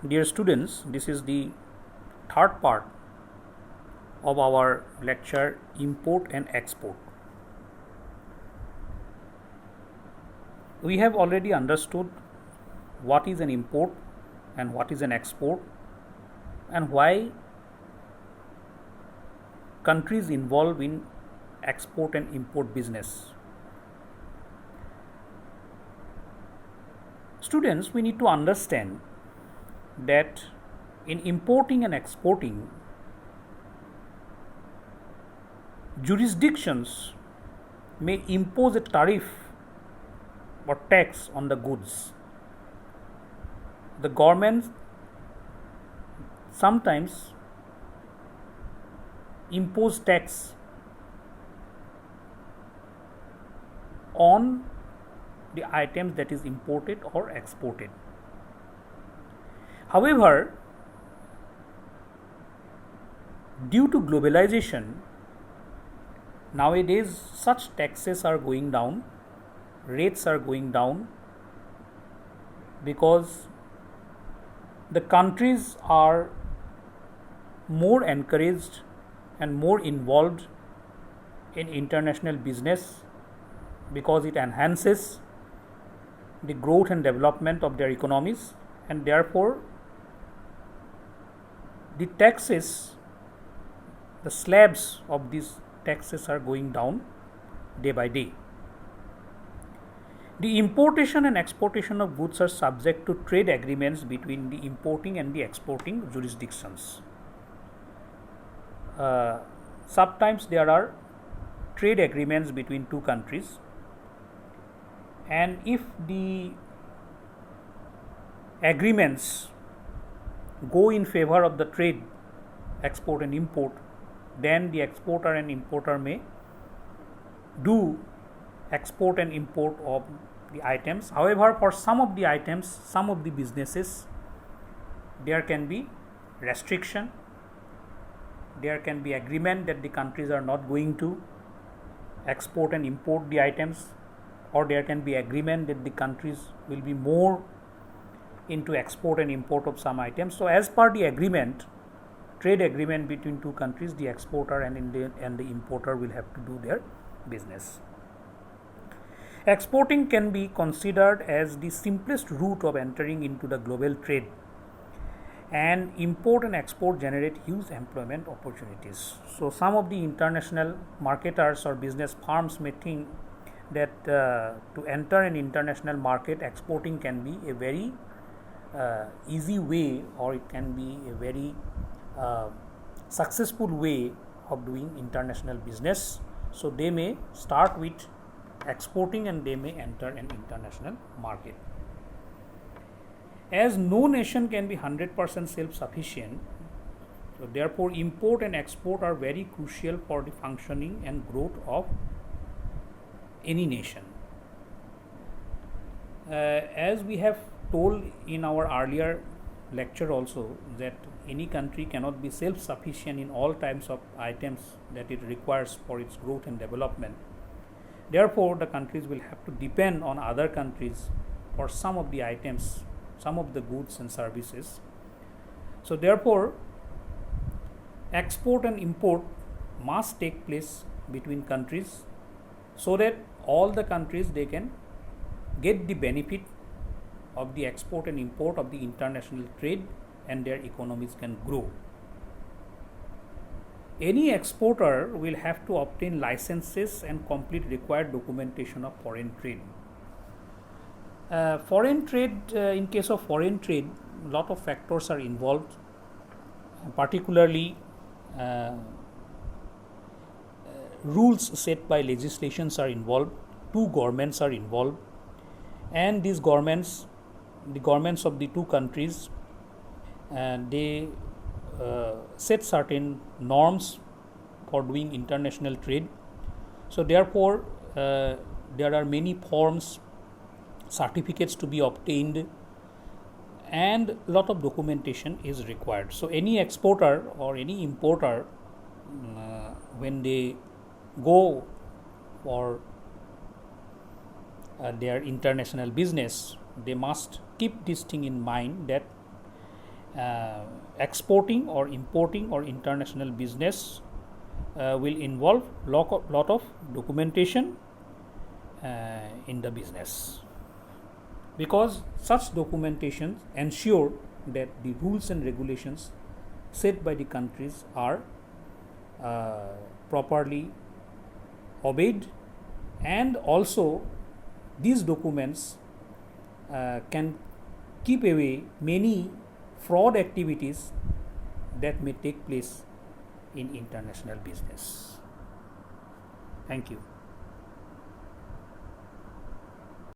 Dear students, this is the third part of our lecture Import and Export. We have already understood what is an import and what is an export and why countries involved in export and import business. Students, we need to understand that in importing and exporting, jurisdictions may impose a tariff or tax on the goods. The government sometimes impose tax on the items that is imported or exported. However, due to globalization, nowadays such taxes are going down, rates are going down, because the countries are more encouraged and more involved in international business, because it enhances the growth and development of their economies, and therefore the taxes, the slabs of these taxes are going down day by day. The importation and exportation of goods are subject to trade agreements between the importing and the exporting jurisdictions. Sometimes there are trade agreements between two countries, and if the agreements go in favor of the trade, export and import, then the exporter and importer may do export and import of the items. However, for some of the items, some of the businesses, there can be restriction, there can be agreement that the countries are not going to export and import the items, or there can be agreement that the countries will be more into export and import of some items. So as per the agreement, trade agreement between two countries, the exporter and the importer will have to do their business. Exporting can be considered as the simplest route of entering into the global trade, and import and export generate huge employment opportunities. So some of the international marketers or business firms may think that to enter an international market, exporting can be a very easy way, or it can be a very successful way of doing international business. So they may start with exporting and they may enter an international market. As no nation can be 100% self-sufficient, so therefore import and export are very crucial for the functioning and growth of any nation. As we have told in our earlier lecture also, that any country cannot be self-sufficient in all types of items that it requires for its growth and development. Therefore, the countries will have to depend on other countries for some of the items, some of the goods and services. So therefore, export and import must take place between countries, so that all the countries, they can get the benefit of the export and import of the international trade, and their economies can grow. Any exporter will have to obtain licenses and complete required documentation of foreign trade. In case of foreign trade, a lot of factors are involved, particularly rules set by legislations are involved, two governments are involved, and these governments, the governments of the two countries, they set certain norms for doing international trade. So therefore there are many forms, certificates to be obtained, and a lot of documentation is required. So any exporter or any importer, when they go for their international business, they must keep this thing in mind, that exporting or importing or international business will involve lot of documentation in the business, because such documentation ensure that the rules and regulations set by the countries are properly obeyed, and also these documents can keep away many fraud activities that may take place in international business. Thank you.